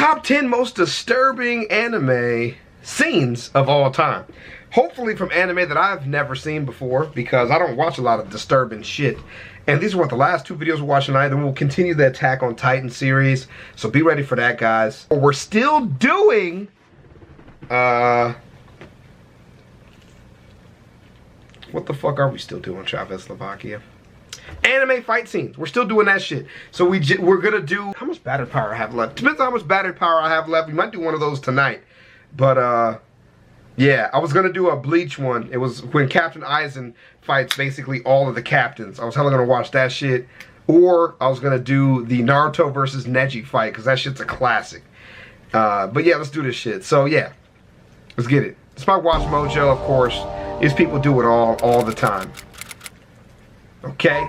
Top 10 most disturbing anime scenes of all time. Hopefully from anime that I've never seen before, because I don't watch a lot of disturbing shit. And these are what the last two videos we're watching tonight. Then we'll continue the Attack on Titan series. So be ready for that, guys. We're still doing what the fuck are we still doing, ChavezzSlovakia? Anime fight scenes. We're still doing that shit. So we're gonna do, how much battery power I have left? Depends on how much battery power I have left. We might do one of those tonight. But yeah, I was gonna do a Bleach one. It was when Captain Aizen fights basically all of the captains. I was hella gonna watch that shit. Or I was gonna do the Naruto versus Neji fight, because that shit's a classic. But yeah, let's do this shit. So yeah, let's get it. It's my Watch Mojo, of course. These people do it all the time. Okay.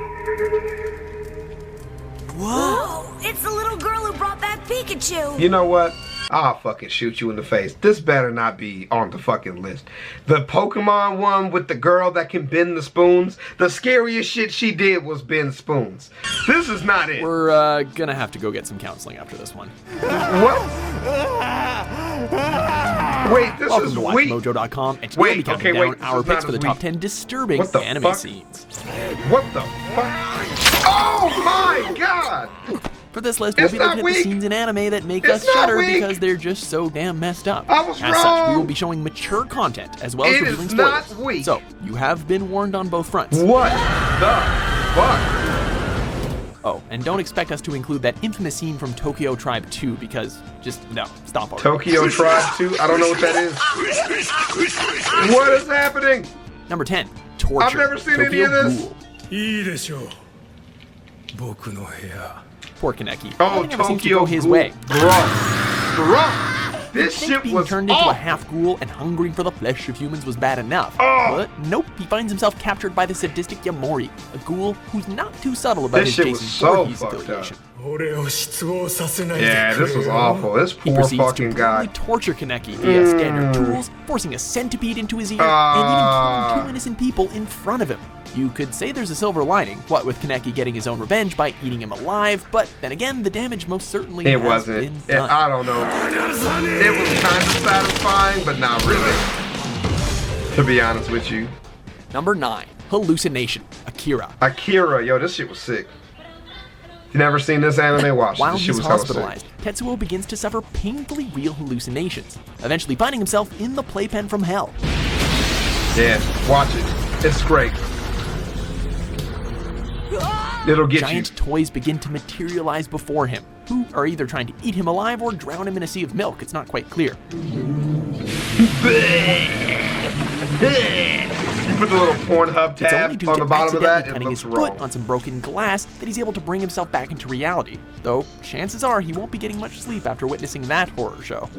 Whoa! It's the little girl who brought back Pikachu! You know what? I'll fucking shoot you in the face. This better not be on the fucking list. The Pokemon one with the girl that can bend the spoons. The scariest shit she did was bend spoons. This is not it. We're gonna have to go get some counseling after this one. What? Wait, this Welcome is to weak. WatchMojo.com, and today we counting down our picks for the top 10 disturbing anime scenes. What the fuck? Oh my god! For this list, we'll be looking at the scenes in anime that make us shudder because they're just so damn messed up. As such, we will be showing mature content as well as revealing spoilers. So, you have been warned on both fronts. What the fuck? Oh, and don't expect us to include that infamous scene from Tokyo Tribe 2 because no, stop already. Tokyo Tribe 2? I don't know what that is. What is happening? Number 10, torture. I've never seen any of this. Poor Kaneki. Oh, Tokyo his way. Bro. This shit being was turned into a half ghoul and hungering for the flesh of humans was bad enough. But nope, he finds himself captured by the sadistic Yamori, a ghoul who's not too subtle about his Jason Voorhees affiliation. Yeah, this was awful. This poor fucking guy. He torture Kaneki via standard tools, forcing a centipede into his ear, and even killing 2 innocent people in front of him. You could say there's a silver lining, what with Kaneki getting his own revenge by eating him alive, but then again, the damage most certainly It has wasn't. been done. I don't know. It was kind of satisfying, but not really. To be honest with you. Number 9, Hallucination, Akira. Akira, yo, this shit was sick. You never seen this anime? Watch. While This shit he's was hella hospitalized, Tetsuo begins to suffer painfully real hallucinations, eventually finding himself in the playpen from hell. Yeah, watch it. It's great. It'll get Giant toys begin to materialize before him, who are either trying to eat him alive or drown him in a sea of milk. It's not quite clear. You put the little Pornhub tab on the bottom of that, it cutting looks his wrong. foot on some broken glass that he's able to bring himself back into reality. Though, chances are he won't be getting much sleep after witnessing that horror show.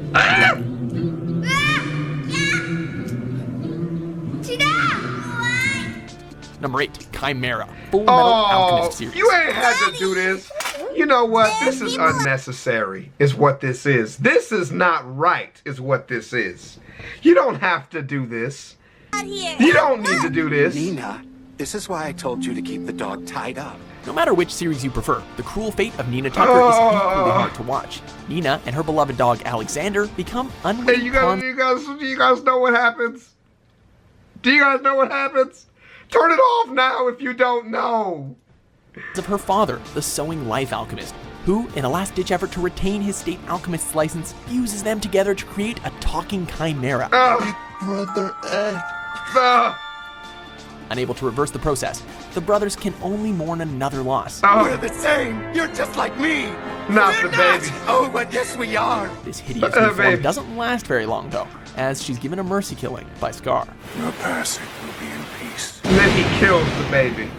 Number 8, Chimera, Full Metal Alchemist series. You ain't had to do this. You know what? This is unnecessary, is what this is. This is not right, is what this is. You don't have to do this. You don't need to do this. Nina, this is why I told you to keep the dog tied up. No matter which series you prefer, the cruel fate of Nina Tucker is equally hard to watch. Nina and her beloved dog Alexander become unwitting Hey, you guys know what happens? Do you guys know what happens? Turn it off now if you don't know. Of her father, the sewing life alchemist, who, in a last-ditch effort to retain his state alchemist's license, fuses them together to create a talking chimera. Unable to reverse the process, the brothers can only mourn another loss. We're the same. You're just like me. Not the baby. Oh, but yes, we are. This hideous new form doesn't last very long, though, as she's given a mercy killing by Scar. Your passing will be in peace. And then he kills the baby.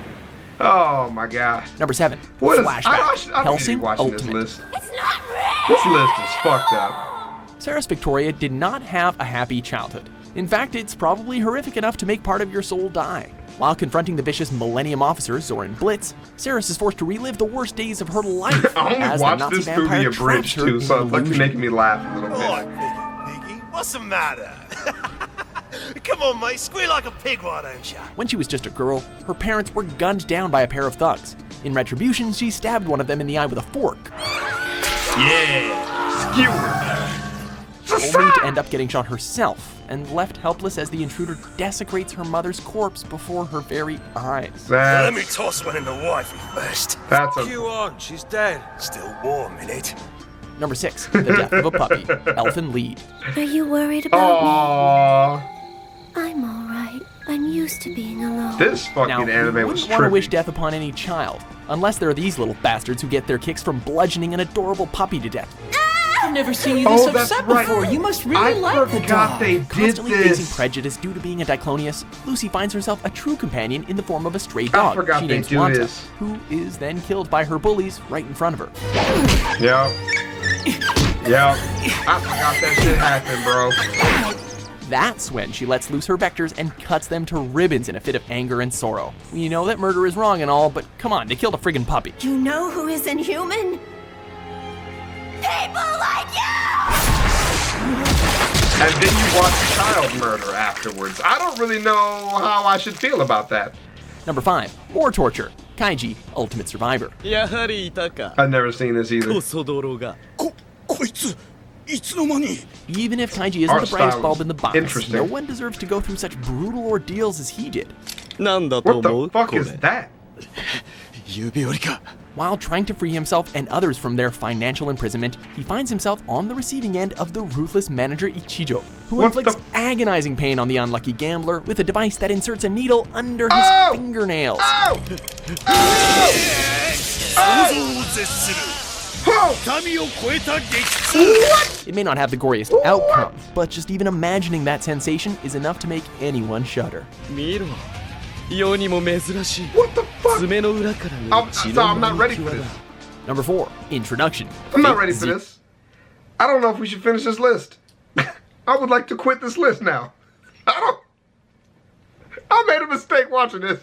Oh my god. Number 7, What is, Flashback, I don't Hellsing be watching Ultimate. this list. This list is fucked up. Saris Victoria did not have a happy childhood. In fact, it's probably horrific enough to make part of your soul die. While confronting the vicious Millennium Officer, Zoran Blitz, Saris is forced to relive the worst days of her life. I only watched this through the abridged too, so it's like making me laugh a little bit. Oh, Piggy, what's the matter? Come on, mate, squeal like a pig, why don't you? When she was just a girl, her parents were gunned down by a pair of thugs. In retribution, she stabbed one of them in the eye with a fork. Yeah, only to end up getting shot herself and left helpless as the intruder desecrates her mother's corpse before her very eyes. Let me toss one in the wifey first. That's a... You on? She's dead. Still warm, innit? Number 6, the death of a puppy, Elfin Lead. Are you worried about Aww. me? I'm alright. I'm used to being alone. This fucking Now, anime you was wouldn't want to wish trippy. death upon any child, unless there are these little bastards who get their kicks from bludgeoning an adorable puppy to death. I've never seen you this Oh, that's upset right. before. You must really I like the forgot dog. they did Constantly facing this. prejudice due to being a diclonius, Lucy finds herself a true companion in the form of a stray dog forgot she they names do Wanta, this. who is then killed by her bullies right in front of her. Yeah. Yeah. I forgot that shit happened, bro. That's when she lets loose her vectors and cuts them to ribbons in a fit of anger and sorrow. We know that murder is wrong and all, but come on, they killed a friggin' puppy. You know who is inhuman? People like you! And then you watch child murder afterwards. I don't really know how I should feel about that. Number 5, more torture. Kaiji, Ultimate Survivor. やはりいたか。 I've never seen this either. コソ泥が。こいつ、いつの間に Even if Kaiji isn't Art the brightest style bulb in the box, interesting. no one deserves to go through such brutal ordeals as he did. なんだと What 思 the う fuck これ is that? 指折りか。 While trying to free himself and others from their financial imprisonment, he finds himself on the receiving end of the ruthless manager Ichijo, who What inflicts the- agonizing pain on the unlucky gambler with a device that inserts a needle under his Oh! fingernails. Oh! 想像を絶する Oh! 神を超えた激痛 It may not have the goriest outcome, but just even imagining that sensation is enough to make anyone shudder. 見ろ。世にも珍しい。 What the fuck? 爪の裏からの I'm 血 sorry, の I'm not ready 際 for だ this. Number 4, Introduction. I'm not ready for this. I don't know if we should finish this list. I would like to quit this list now. I made a mistake watching this.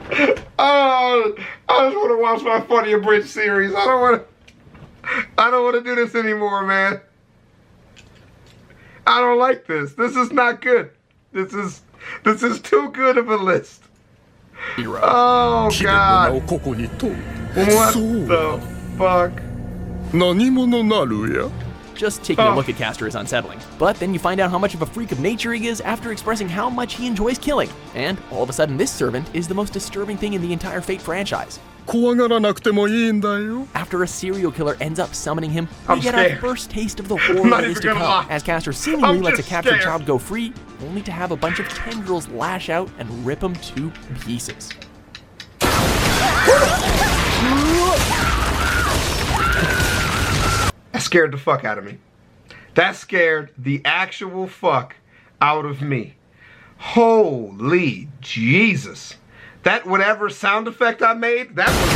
I just want to watch my Funny Abridged series. I don't want to do this anymore, man. I don't like this. This is not good. This is too good of a list. Hero. Oh 君の名 God. をここに問う What そう the fuck? 何者なるや Just taking a look at Castor is unsettling. But then you find out how much of a freak of nature he is after expressing how much he enjoys killing. And all of a sudden, this servant is the most disturbing thing in the entire Fate franchise. 怖がらなくてもいいんだよ After a serial killer ends up summoning him, I'm we get our scared. first taste of the I'm horror not that is even to gonna come, lie. as Castor seemingly I'm lets a just captured scared. child go free, only to have a bunch of tendrils lash out and rip him to pieces. That scared the fuck out of me. That scared the actual fuck out of me. Holy Jesus. That whatever sound effect I made, that was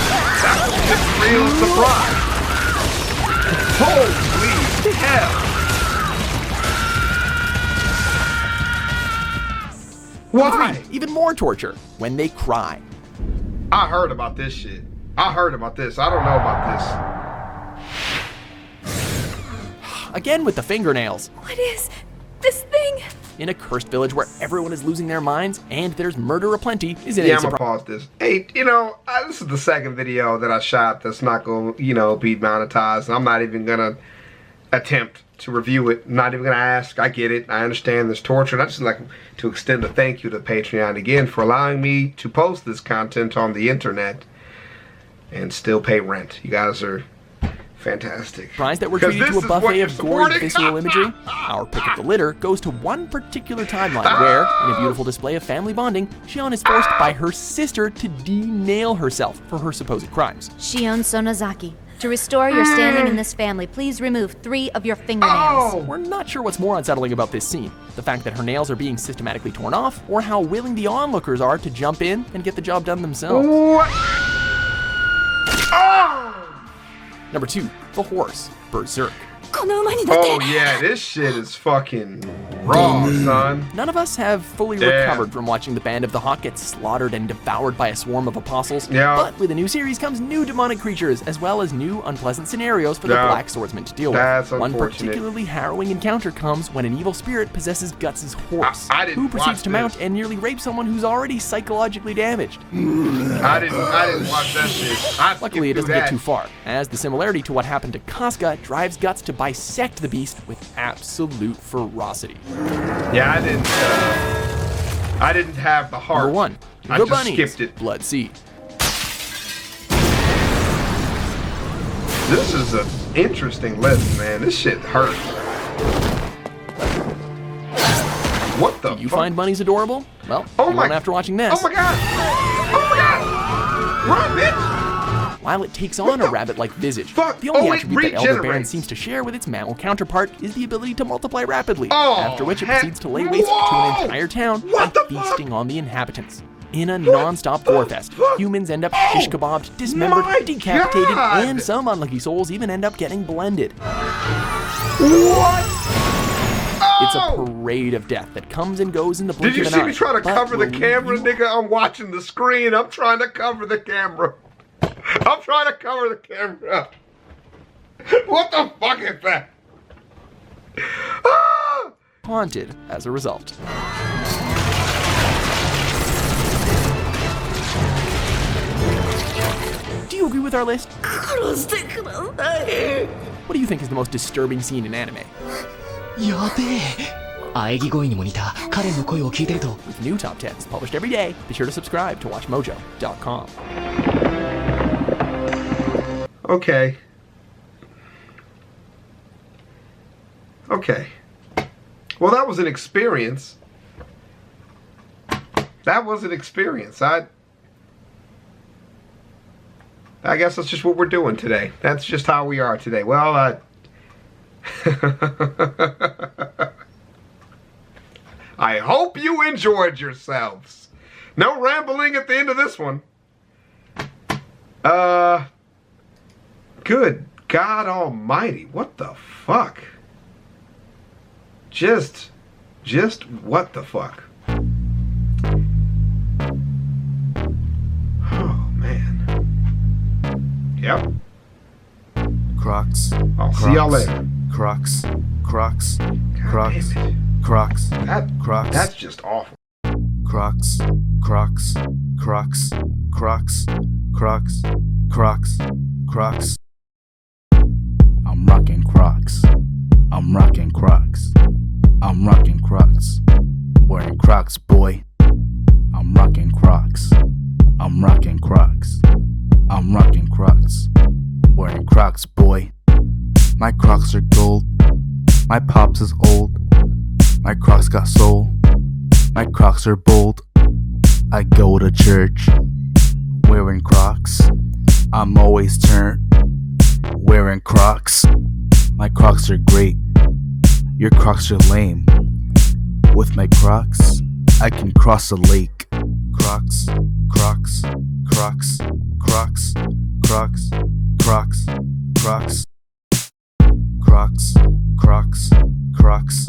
just real surprise. Holy hell. Why? 3, even more torture, when they cry. I heard about this shit. I heard about this. I don't know about this. Again with the fingernails. What is this thing? In a cursed village where everyone is losing their minds and there's murder aplenty, is it Yeah, a I'm gonna surprise? pause this. Hey, this is the second video that I shot that's not gonna, be monetized. And I'm not even gonna attempt to review it. I'm not even gonna ask. I get it. I understand there's torture. And I just like to extend a thank you to Patreon again for allowing me to post this content on the internet and still pay rent. You guys are fantastic. Surprised that we're 'Cause treated to this a is what buffet you're of gory supporting. visceral imagery. Our pick of the litter goes to one particular timeline where, in a beautiful display of family bonding, Shion is forced by her sister to de-nail herself for her supposed crimes. Shion Sonozaki, to restore your standing in this family, please remove 3 of your fingernails. Oh! We're not sure what's more unsettling about this scene, the fact that her nails are being systematically torn off, or how willing the onlookers are to jump in and get the job done themselves. What? Oh! Number 2, the horse, Berserk. この馬に乗って。 Oh yeah, this shit is fucking raw, son. None of us have fully Damn. recovered from watching the Band of the Hawk get slaughtered and devoured by a swarm of apostles. Yeah. But with a new series comes new demonic creatures, as well as new unpleasant scenarios for the Yeah. Black Swordsman to deal That's with. One unfortunate. particularly harrowing encounter comes when an evil spirit possesses Guts' horse, I didn't who proceeds watch to mount this. and nearly rape someone who's already psychologically damaged. I didn't watch that shit. I Luckily, it skipped doesn't through get too that. far, as the similarity to what happened to Casca drives Guts to bisect the beast with absolute ferocity. Yeah, I didn't have the heart. Number 1. I The just Bunnies, skipped it. Blood Seed. This is an interesting list, man. This shit hurt. What the You fuck? find bunnies adorable? Well, Oh you my- won't after watching this. Oh my god! Oh my god! Run, bitch! While it takes What on a the rabbit-like visage, fuck? the only Oh, it attribute that Elder Baron regenerates. seems to share with its mammal counterpart is the ability to multiply rapidly, Oh, after which it heck- proceeds to lay waste to Whoa! an entire town What by the fuck? feasting on the inhabitants. In a non-stop the warfest, fuck? humans end up shish kebabbed, dismembered, My decapitated, God! and some unlucky souls even end up getting blended. What? It's a Oh! parade of death that comes and goes in the blink Did you of an see eye. me trying to but cover the will leave camera, you- nigga? I'm watching the screen. I'm trying to cover the camera. I'm trying to cover the camera. What the fuck is that? Ah! haunted as a result. Do you agree with our list? 殺してください。 What do you think is the most disturbing scene in anime? やべえ喘ぎ声にも似た彼の声を聞いてると With new top 10s published every day, be sure to subscribe to WatchMojo.com. Okay. Okay. Well, that was an experience. That was an experience. I guess that's just what we're doing today. That's just how we are today. Well, I hope you enjoyed yourselves. No rambling at the end of this one. Good God Almighty. What the fuck? Just what the fuck? Oh, man. Yep. Crocs. I'll see y'all later. Crocs. Crocs. God Crocs. damn it. Crocs. That's just awful. Crocs. Crocs. Crocs. Crocs. Crocs. Crocs. Crocs. I'm rocking Crocs. I'm rocking Crocs. I'm rocking Crocs. Wearing Crocs, boy. I'm rocking Crocs. I'm rocking Crocs. I'm rocking Crocs. Wearing Crocs, boy. My Crocs are gold. My pops is old. My Crocs got soul. My Crocs are bold. I go to church wearing Crocs. I'm always turned wearing Crocs. My Crocs are great. Your Crocs are lame. With my Crocs, I can cross a lake. Crocs, Crocs, Crocs, Crocs, Crocs, Crocs, Crocs, Crocs, Crocs, Crocs.